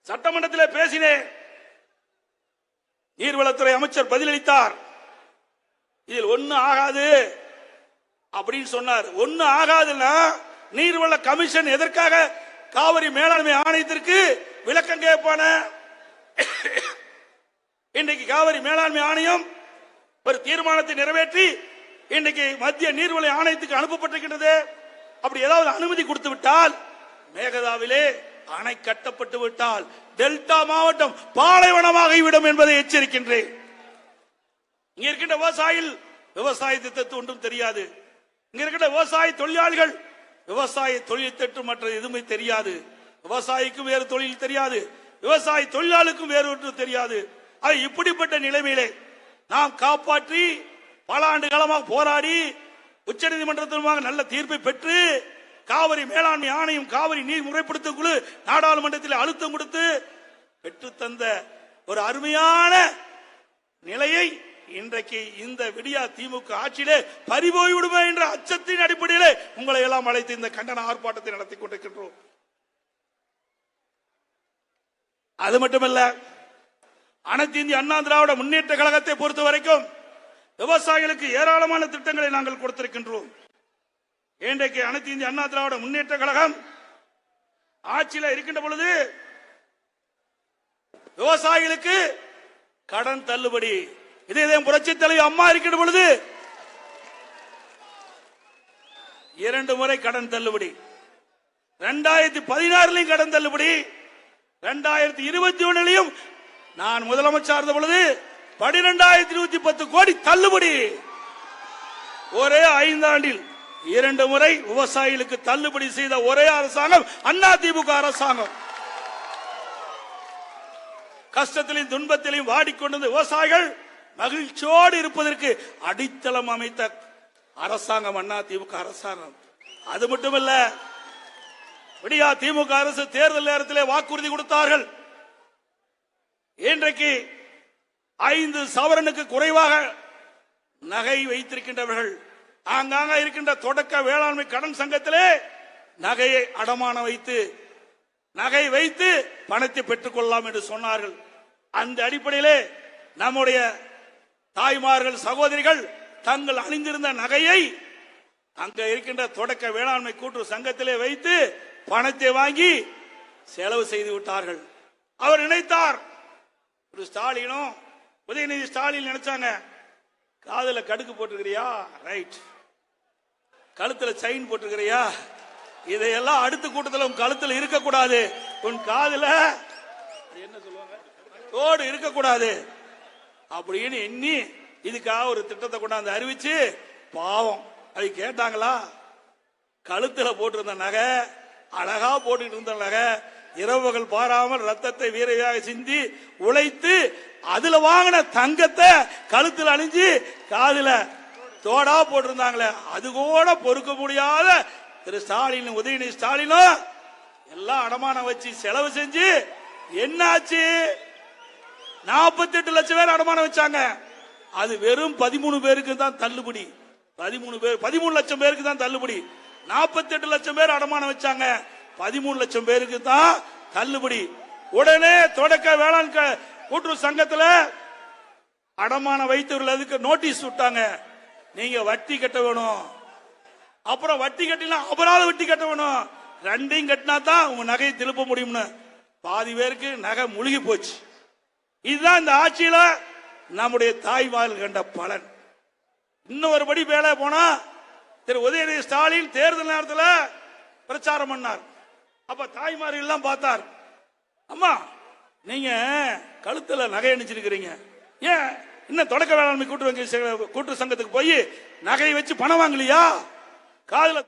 சட்டமன்றத்தில் பேசினேன். நீர்வளத்துறை அமைச்சர் பதிலளித்தார். இதில் ஒண்ணு ஆகாது அப்படின்னு சொன்னார். ஒண்ணு ஆகாதுன்னா நீர்வள கமிஷன் எதற்காக காவிரி மேலாண்மை ஆணையத்திற்கு விளக்கம் கேட்பான? இன்றைக்கு காவிரி மேலாண்மை ஆணையம் ஒரு தீர்மானத்தை நிறைவேற்றி இன்றைக்கு மத்திய நீர்வள ஆணையத்துக்கு அனுப்பப்பட்டிருக்கின்றது. அப்படி ஏதாவது அனுமதி கொடுத்து விட்டால், மேகதாவிலே அணை கட்டப்பட்டு விட்டால் டெல்டா மாவட்டம் பாலைவனமாகிவிடும் என்பதை எச்சரிக்கின்றேன். இங்க இருக்கின்ற விவசாயிகள் விவசாய திட்டத்தை ஒன்றும் தெரியாது. இங்க இருக்கின்ற விவசாய தொழிலாளிகள் விவசாய தொழில் திட்டு மற்ற எதுவுமே தெரியாது. விவசாயிக்கும் வேறு தொழில் தெரியாது, விவசாய தொழிலாளருக்கும் வேறு ஒன்று தெரியாது. அது இப்படிப்பட்ட நிலைமையிலே நாம் காப்பாற்றி பல ஆண்டு காலமாக போராடி உச்சநீதிமன்றத்திலுமாக நல்ல தீர்ப்பை பெற்று காவிரி மேலாண்மை ஆணையம், காவிரி நீர் முறைப்படுத்த குழு நாடாளுமன்றத்தில் அழுத்தம் கொடுத்து பெற்று தந்த ஒரு அருமையான நிலையை இன்றைக்கு இந்த விடியா திமுக ஆட்சியிலே பறிபோய்விடுமே என்ற அச்சத்தின் அடிப்படையிலே உங்களை எல்லாம் அழைத்து இந்த கண்டன ஆர்ப்பாட்டத்தை நடத்தி கொண்டிருக்கின்றோம். அது மட்டுமல்ல, அனைத்து இந்திய அண்ணா திராவிட முன்னேற்ற கழகத்தை பொறுத்த வரைக்கும் விவசாயிகளுக்கு ஏராளமான திட்டங்களை நாங்கள் கொடுத்திருக்கின்றோம். இன்றைக்கு அனைத்து இந்திய அண்ணா திராவிட முன்னேற்ற கழகம் ஆட்சியில் இருக்கின்ற பொழுது விவசாயிகளுக்கு கடன் தள்ளுபடி, இதே புரட்சி தலைவர் அம்மா இருக்கின்ற பொழுது 2 முறை கடன் தள்ளுபடி, 2016 கடன் தள்ளுபடி, 2021 நான் முதலமைச்சர் இருந்த பொழுது 12,110 கோடி தள்ளுபடி. ஒரே 5 ஆண்டில் 2 முறை விவசாயிகளுக்கு தள்ளுபடி செய்த ஒரே அரசாங்கம் அண்ணா திமுக அரசாங்கம். கஷ்டத்திலும் துன்பத்திலும் வாடிக்கொண்டிருந்த விவசாயிகள் மகிழ்ச்சியோடு இருப்பதற்கு அடித்தளம் அமைத்த அரசாங்கம் அண்ணா திமுக அரசாங்கம். அது மட்டுமல்ல, விடியா திமுக அரசு தேர்தல் நேரத்திலே வாக்குறுதி கொடுத்தார்கள். இன்றைக்கு 5 சவரனுக்கு குறைவாக நகை வைத்திருக்கின்றவர்கள் ஆங்காங்க இருக்கின்ற தொடக்க வேளாண்மை கடன் சங்கத்திலே நகையை அடமான வைத்து நகை வைத்து பணத்தை பெற்றுக் கொள்ளலாம் என்று சொன்னார்கள். அந்த அடிப்படையிலே நம்முடைய தாய்மார்கள் சகோதரிகள் தங்கள் அணிந்திருந்த நகையை அங்க இருக்கின்ற தொடக்க வேளாண்மை கூட்டுறவு சங்கத்திலே வைத்து பணத்தை வாங்கி செலவு செய்து விட்டார்கள். அவர் நினைத்தார், ஸ்டாலினும் உதயநிதி ஸ்டாலின் நினைச்சாங்க, காதுல கடுக்கு போட்டுக்கிறியா, ரைட், கழுத்துல செயின் போட்டுக்கிறியா, இதையெல்லாம் அடுத்த கூட்டத்தில் உன் கழுத்துல இருக்கக்கூடாது, உன் காதுல என்ன சொல்லுவாங்க தோடு இருக்கக்கூடாது அப்படின்னு எண்ணி இதுக்காக ஒரு திட்டத்தை கொண்டாந்து அறிவிச்சு, பாவம் அது கேட்டாங்களா? கழுத்துல போட்டிருந்த நகை, அழகா போட்டுட்டு இருந்த நகை, இரவுகள் பாராமல் ரத்தத்தை வீரையாக சிந்தி உழைத்து அதுல வாங்கின தங்கத்தை கழுத்தில் அணிஞ்சு காதுல தோடா போட்டிருந்தாங்களே, அது கூட பொறுக்க முடியாத திரு ஸ்டாலின் உதயநிதி ஸ்டாலினும் எல்லாம் அடமானம் வச்சு செலவு செஞ்சு என்னாச்சு? 48 லட்சம் பேர் அடமானம் வச்சாங்க. அது வெறும் 13 பேருக்கு தான் தள்ளுபடி. 13 லட்சம் பேருக்கு தான் தள்ளுபடி. 48 லட்சம் பேர் அடமானம் வச்சாங்க, 13 லட்சம் பேருக்கு தான் தள்ளுபடி. உடனே தொடக்க வேளாண் கூட்டுறவு சங்கத்தில் அடமானம் வைத்தவர்கள் அதுக்கு நோட்டீஸ் விட்டாங்க, நீங்க வட்டி கட்ட வேணும், அப்புறம் வட்டி கட்டினா அபராத வட்டி கட்ட வேணும், ரெண்டையும் கட்டினா தான் உங்க நகையை திருப்ப முடியும்னு. பாதி பேருக்கு நகை முழுகி போச்சு. இதுதான் இந்த ஆட்சியில நம்முடைய தாய்மார்கள் கண்ட பலன். இன்னும் ஒருபடி மேலே போனா திரு உதயநிதி ஸ்டாலின் தேர்தல் நேரத்தில் பிரச்சாரம் பண்ணார். அப்ப தாய்மார்கள் எல்லாம் பார்த்தார், அம்மா நீங்க கழுத்துல நகை அணிச்சிருக்கிறீங்க, ஏன் இன்னும் தொடக்க வேளாண்மை கூட்டுறவு சங்கத்துக்கு போய் நகையை வச்சு பணம் வாங்கலையா? காதுல